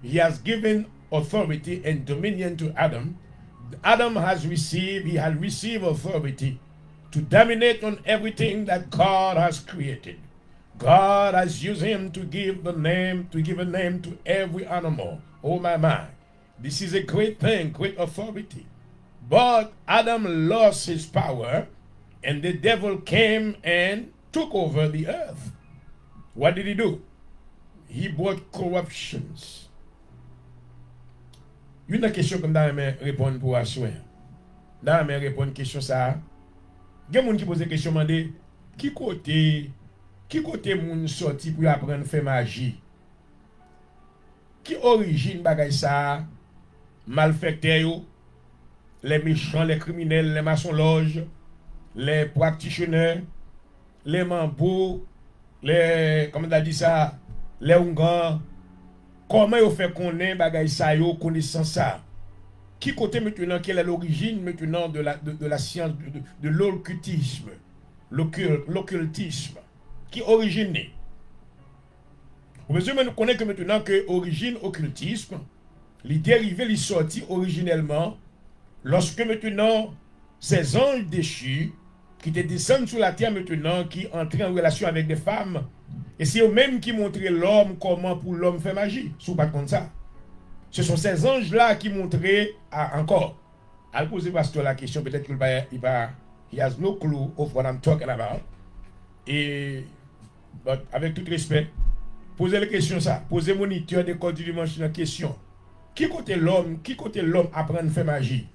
he has given authority and dominion to Adam. Adam he had received authority to dominate on everything that God has created. God has used him to give a name to every animal. Oh my. This is a great thing, great authority. But Adam lost his power, and the devil came and took over the earth. What did he do? He brought corruptions. Une question comme ça, mais répondre pour assurer. Là, mais répondre question ça. Il y a des gens qui posent des questions, demandent qui côté moun sorti pour apprendre à faire magie? Qui origine bagay ça? Malfaiteurs, les méchants, les criminels, les maçons-loges, les practitioners, les mambous, comment on a dit ça, les Hongans. Comment ils fait connaître bagay ça yo, connaissance ça? Qui côté maintenant, quelle est l'origine maintenant de la science de l'occultisme, l'occultisme, qui origine? Vous pouvez nous connaître que maintenant que origine occultisme, les dérivés, les sortis originellement, lorsque maintenant ces anges déchus qui te descendent sur la terre maintenant, qui entrent en relation avec des femmes, et c'est eux-mêmes qui montraient l'homme comment pour l'homme faire magie. Sous pas comme ça. Ce sont ces anges-là qui montraient encore. I'll poser pasteur la question, peut-être qu'il va, he has no clue of what I'm talking about. Et, avec tout respect, posez la question ça. Posez moniteur de code du dimanche la question. Qui côté l'homme apprend à faire magie?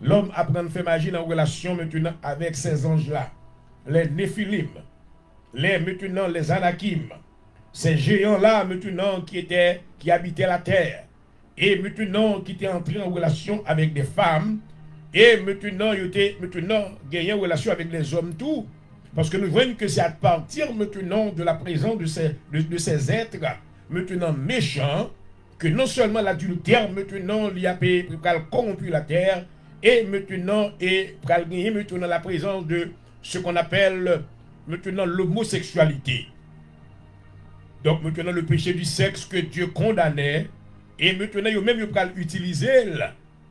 L'homme apprend à faire magie en relation maintenant avec ces anges-là. Les Néphilim, maintenant les Anakim, ces géants-là maintenant qui habitaient la terre. Et maintenant qui étaient entrés en relation avec des femmes. Et maintenant ils étaient gagné en relation avec les hommes tout. Parce que nous voyons que c'est à partir maintenant de la présence de ces êtres maintenant méchants que non seulement l'adultère maintenant il a corrompu la terre et maintenant la présence de ce qu'on appelle maintenant l'homosexualité. Donc maintenant le péché du sexe que Dieu condamnait et maintenant il même utiliser.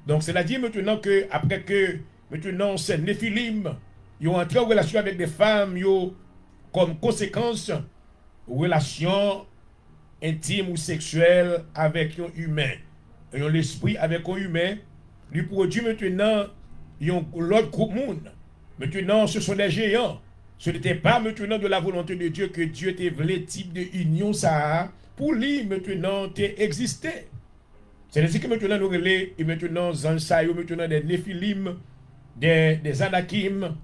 Donc c'est-à-dire maintenant que après que maintenant ces Néphilim ils ont entré en relation avec des femmes, comme conséquence, relation intime ou sexuelle avec un humain. Ils ont l'esprit avec un humain. Ils produisent maintenant, ils ont l'autre groupe monde. Maintenant, ce sont des géants. Ce n'était pas maintenant de la volonté de Dieu que Dieu te voulait type de union ça pour lui maintenant exister. C'est-à-dire que maintenant nous relais et maintenant Zansayo, maintenant des Néphilim, des Anakim.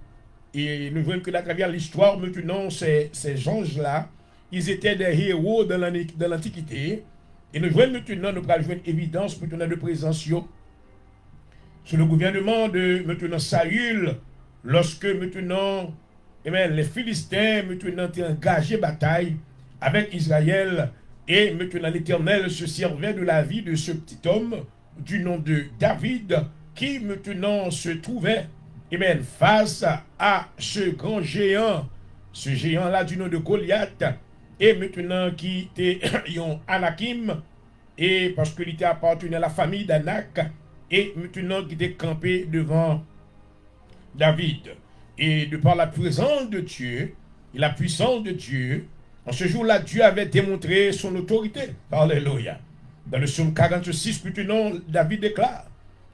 Et nous voyons que à travers l'histoire, maintenant, ces anges-là, ils étaient des héros dans l'Antiquité. Et nous voyons maintenant, nous allons jouer une évidence maintenant de présence sous le gouvernement de maintenant Saül, lorsque maintenant, les Philistins maintenant ont engagé bataille avec Israël. Et maintenant, l'Éternel se servait de la vie de ce petit homme du nom de David, qui maintenant se trouvait face à ce grand géant, ce géant-là du nom de Goliath, et maintenant qui était Anakim, et parce qu'il était appartenu à la famille d'Anak, et maintenant qui était campé devant David. Et de par la présence de Dieu, et la puissance de Dieu, en ce jour-là, Dieu avait démontré son autorité. Alléluia. Dans le psaume 46, maintenant, David déclare,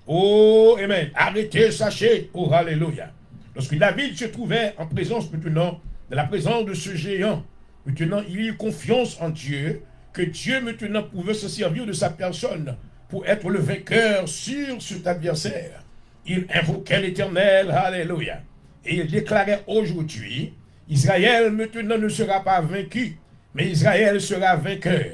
oh, amen. Arrêtez, sachez. Oh, alléluia. Lorsque David se trouvait en présence maintenant, de la présence de ce géant, maintenant, il eut confiance en Dieu, que Dieu maintenant pouvait se servir de sa personne pour être le vainqueur sur cet adversaire. Il invoquait l'Éternel, alléluia. Et il déclarait aujourd'hui, Israël maintenant ne sera pas vaincu, mais Israël sera vainqueur.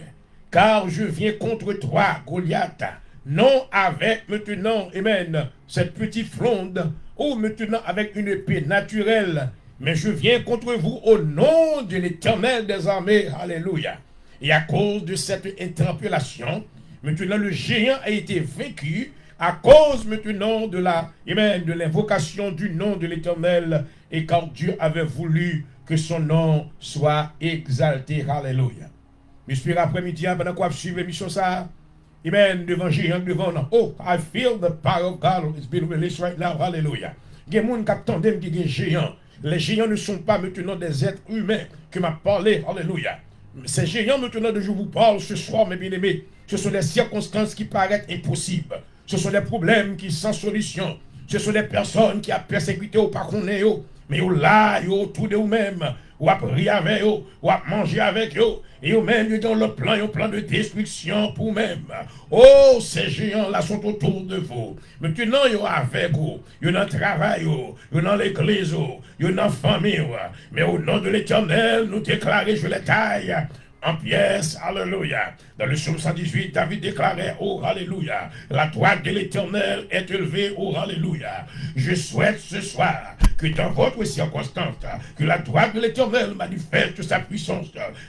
Car je viens contre toi, Goliath, non avec maintenant, amen, cette petite fronde, ou maintenant avec une épée naturelle, mais je viens contre vous au nom de l'Éternel des armées, alléluia. Et à cause de cette interpellation, maintenant le géant a été vaincu, à cause maintenant de de l'invocation du nom de l'Éternel, et car Dieu avait voulu que son nom soit exalté. Alléluia. Mais je suis après-midi, pendant qu'on suit l'émission ça, amen, devant géant, devant non. Oh, I feel the power of God is being released right now. Alléluia. Il y a des gens qui attendent qui sont géants. Les géants ne sont pas maintenant des êtres humains que m'a parlé. Alléluia. Ces géants maintenant dont je vous parle ce soir, mes bien-aimés, ce sont des circonstances qui paraissent impossibles. Ce sont des problèmes qui sont sans solution. Ce sont des personnes qui ont persécuté ou pas qu'on est, mais vous là, autour de vous-même, ou à prier avec eux, ou à manger avec eux, et vous-même, dans le plan, un plan de destruction pour vous-même. Oh, ces géants-là sont autour de vous. Maintenant, ils sont avec vous, ils sont dans le travail, ils sont dans l'église, ils sont dans la famille. Mais au nom de l'Éternel, nous déclarons, je les taille en pièces, alléluia. Dans le psaume 118, David déclarait, oh, alléluia, la droite de l'Éternel est élevée, oh, alléluia. Je souhaite ce soir que dans votre circonstance, que la droite de l'Éternel manifeste sa puissance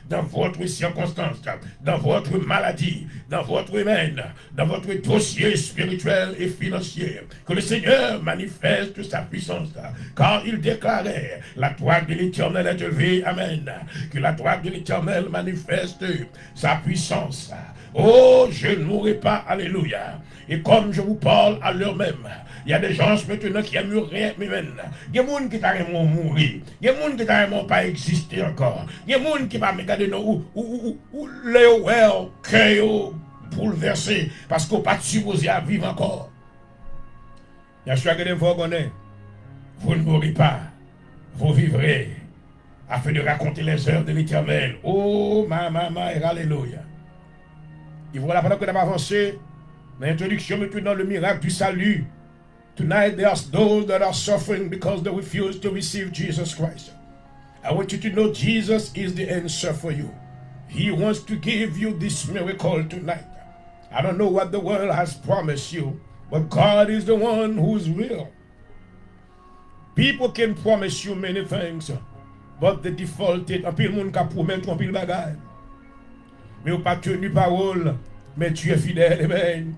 dans votre circonstance, dans votre maladie, dans votre humaine, dans votre dossier spirituel et financier. Que le Seigneur manifeste sa puissance, car il déclarait, la droite de l'Éternel est élevée, amen. Que la droite de l'Éternel manifeste sa puissance. Oh, je ne mourrai pas, alléluia. Et comme je vous parle à l'heure même, il y a des gens maintenant qui aiment rien, mais maintenant, il y a des gens qui n'ont mourir, il y a des gens qui n'ont pas existé encore, il y a des gens qui ne vont pas regarder les cœur bouleversé parce qu'on n'est pas supposé à vivre encore. Il y a choix que vous ne mourrez pas, vous vivrez afin de raconter les œuvres de l'Éternel. Oh, alléluia. Et voilà, pendant qu'on a avancé, l'introduction maintenant, le miracle du salut. Tonight, there's those that are suffering because they refuse to receive Jesus Christ. I want you to know Jesus is the answer for you. He wants to give you this miracle tonight. I don't know what the world has promised you, but God is the one who's real. People can promise you many things, but the defaulted, un peu le monde qui promet un peu le bagage. Mais vous pas tenu parole, mais tu es fidèle, amen.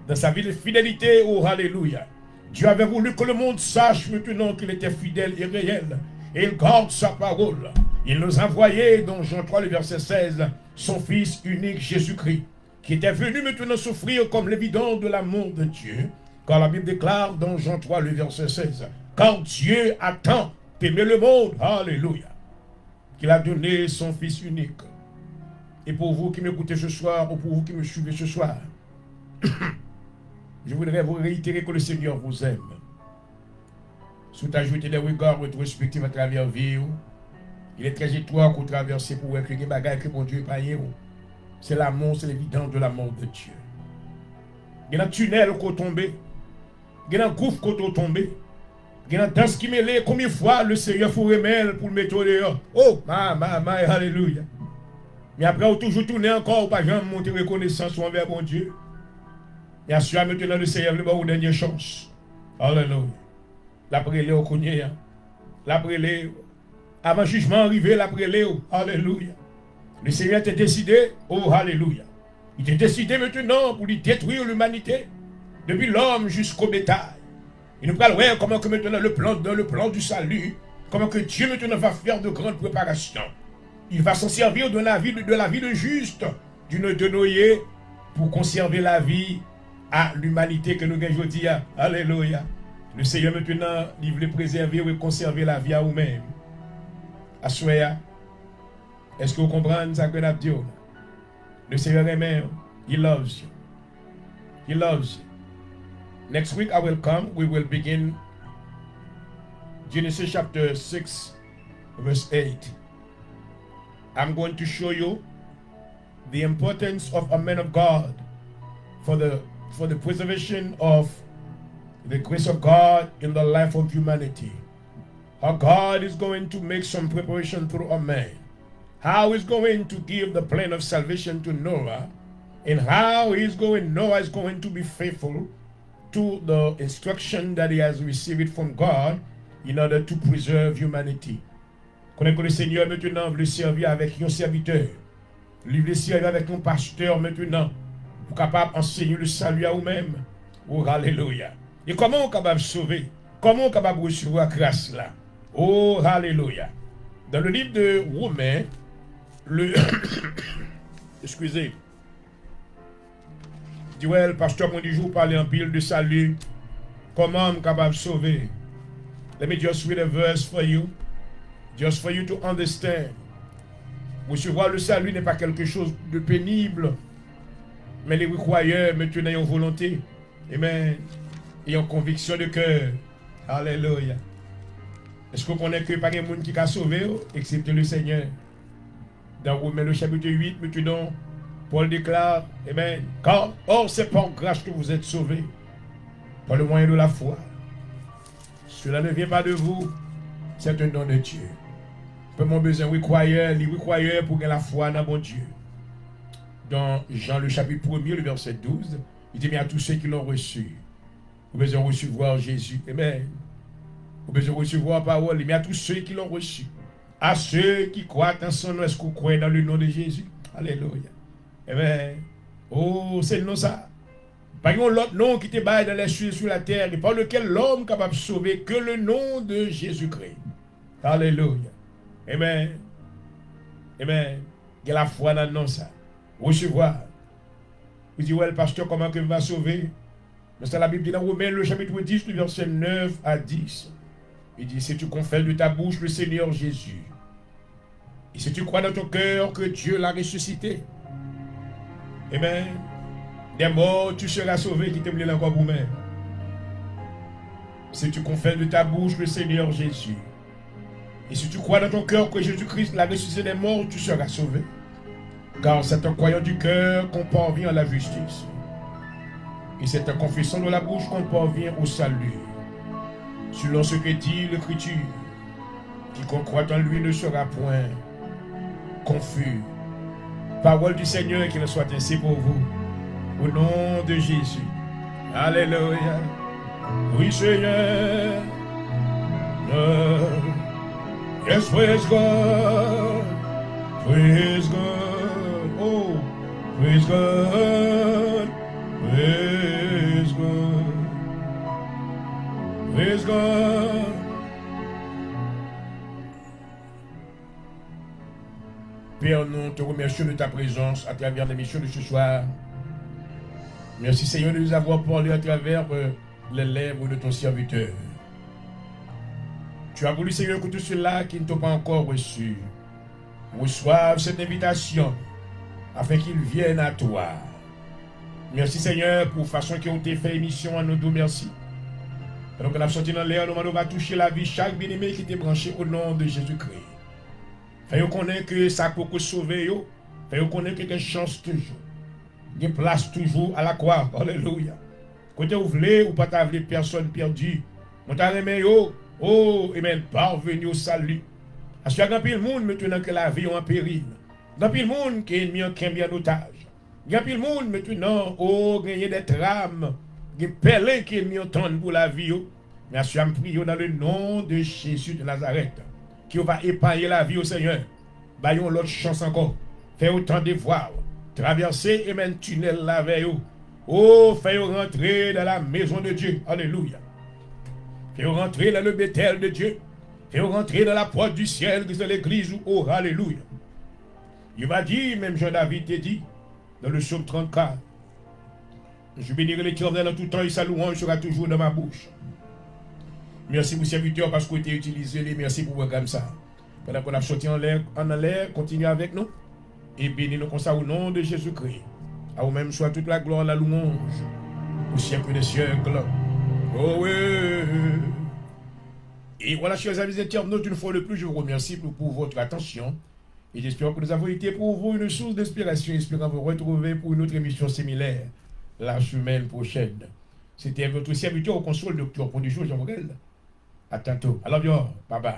Dans sa vie de fidélité, oh alléluia. Dieu avait voulu que le monde sache maintenant qu'il était fidèle et réel. Et il garde sa parole. Il nous a envoyé dans Jean 3, le verset 16, son Fils unique Jésus-Christ, qui était venu maintenant souffrir comme l'évidence de l'amour de Dieu. Car la Bible déclare dans Jean 3, le verset 16, car Dieu a tant aimé le monde, alléluia, qu'il a donné son Fils unique. Et pour vous qui m'écoutez ce soir, ou pour vous qui me suivez ce soir, je voudrais vous réitérer que le Seigneur vous aime. Sous ajouter des regards rétrospectifs à travers la vie, il est très étroit qu'on traverse pour écrire des bagages que mon Dieu n'est pas. C'est l'amour, c'est l'évidence de l'amour de Dieu. Il y a un tunnel qui est tombé, il y a un gouffre qui est tombé, il y a un danse qui mêlé. Combien de fois le Seigneur faut remettre pour le mettre dehors? Oh, alléluia. Mais après, on toujours tourner encore, pas jamais monter reconnaissance envers mon Dieu. Et assure maintenant le Seigneur, le bon ou dernière chance. Alléluia. L'après Léo Kounye, l'après Léo. Avant jugement arrivé, l'après Léo. Alléluia. Le Seigneur était décidé, oh alléluia. Il était décidé maintenant pour lui détruire l'humanité, depuis l'homme jusqu'au bétail. Il nous parle, ouais, comment que maintenant dans le plan du salut, comment que Dieu maintenant va faire de grandes préparations. Il va s'en servir de la vie de juste, de Noé, pour conserver la vie à l'humanité que nous gagnons aujourd'hui. Alléluia. Le Seigneur maintenant, il veut préserver et conserver la vie à vous-même. Assoya. Est-ce que vous comprenez ça que nous disons? Le Seigneur aime. He loves you. He loves you. Next week I will come. We will begin Genesis chapter 6, verse 8. I'm going to show you the importance of a man of God for the preservation of the grace of God in the life of humanity. How God is going to make some preparation through a man. How he's going to give the plan of salvation to Noah, and how Noah is going to be faithful to the instruction that he has received from God in order to preserve humanity. Connaissez que le Seigneur maintenant veut servir avec un serviteur. Il veut servir avec un pasteur maintenant pour capable enseigner le salut à vous-même. Oh, alléluia. Et comment on est capable de sauver? Comment on est capable de recevoir grâce là? Oh, alléluia. Dans le livre de Romains, excusez. Dis ouais, le pasteur m'a dit, je vous parler en pile de salut. Comment on est capable de sauver? Let me just read a verse for you. Just for you to understand. Recevoir le salut n'est pas quelque chose de pénible. Mais les croyants, maintenant, ayant volonté. Amen. Ayant conviction de cœur. Alléluia. Est-ce qu'on connaît que pas de monde qui a sauvé, excepté le Seigneur? Dans Romains le chapitre 8, maintenant, Paul déclare, Amen. Car, or, c'est par grâce que vous êtes sauvés, par le moyen de la foi. Cela ne vient pas de vous, c'est un don de Dieu. Peu mon besoin, oui, croyeur pour gagner la foi dans mon Dieu. Dans Jean le chapitre 1er, le verset 12, il dit, mais à tous ceux qui l'ont reçu, vous besoin de recevoir Jésus. Amen. Vous besoin de recevoir la parole, mais à tous ceux qui l'ont reçu. À ceux qui croient en son nom, est-ce que vous croyez dans le nom de Jésus? Alléluia. Amen. Oh, c'est le nom ça. Pas un autre nom qui te baille dans les cieux sur la terre, et par lequel l'homme est capable de sauver que le nom de Jésus-Christ. Alléluia. Amen. Amen. Il y a la foi dans le nom ça. Recevoir. Vous dites, ouais, le pasteur, comment que va sauver? Mais c'est la Bible dit dans Romains, le chapitre 10, le verset 9 à 10. Il dit, si tu confesses de ta bouche le Seigneur Jésus, et si tu crois dans ton cœur que Dieu l'a ressuscité, amen, des morts, tu seras sauvé, qui t'aime encore vous-même. Si tu confesses de ta bouche le Seigneur Jésus, et si tu crois dans ton cœur que Jésus-Christ l'a ressuscité des morts, tu seras sauvé. Car c'est en croyant du cœur qu'on parvient à la justice. Et c'est en confessant de la bouche qu'on parvient au salut. Selon ce que dit l'Écriture, quiconque croit en lui ne sera point confus. Parole du Seigneur, qu'il soit ainsi pour vous. Au nom de Jésus. Alléluia. Oui, Seigneur. Yes, praise God. Praise God. Oh, praise God. Praise God. Praise God. Père, nous te remercions de ta présence à travers l'émission de ce soir. Merci Seigneur de nous avoir parlé à travers les lèvres de ton serviteur. Tu as voulu Seigneur que tous ceux-là qui ne t'ont pas encore reçu reçoivent cette invitation afin qu'ils viennent à toi. Merci Seigneur pour la façon qu'ils ont été fait émission à nous deux, merci. Alors que nous avons sorti dans l'air, nous va toucher la vie chaque bien-aimé qui était branché au nom de Jésus-Christ. Fais-nous connaître que ça peut sauver, fais-nous connaître qu'il y a une chance toujours. Il y a place toujours à la croix. Alléluia. Quand vous voulez ou pas t'avouer personne perdue. Mon t'aimé oh, amen, parvenir au salut. Parce qu'il y a un pile monde maintenant que la vie est en péril. Il y a un pile monde qui est mis en otage. Il y a un pile monde maintenant, gagner des trames, des pèlerins qui est mis en temps pour la vie. Mais je prie dans le nom de Jésus de Nazareth, qui va épargner la vie au Seigneur. Baillons l'autre chance encore. Fais autant de voir. Traverser et même tunnel la veille. Oh, fais rentrer dans la maison de Dieu. Alléluia. Fais rentrer dans le Bethel de Dieu. Fais rentrer dans la porte du ciel, qui c'est l'église. Oh, alléluia. Il va dire, même Jean-David t'a dit, dans le psaume 34, je bénirai l'Éternel en tout temps et sa louange sera toujours dans ma bouche. Merci pour serviteur parce que vous avez utilisé. Merci pour vous comme ça. Pendant qu'on a sorti en l'air, continuez avec nous. Et bénis-nous comme ça au nom de Jésus-Christ. À vous-même soit toute la gloire, la louange, au siècle des siècles. Oh oui. Et voilà, chers amis internautes, une fois de plus, je vous remercie pour votre attention. Et j'espère que nous avons été pour vous une source d'inspiration, espérant vous retrouver pour une autre émission similaire la semaine prochaine. C'était votre serviteur au consul, docteur Pondijou Jean-Morel. À tantôt. Alors bien, bye bye.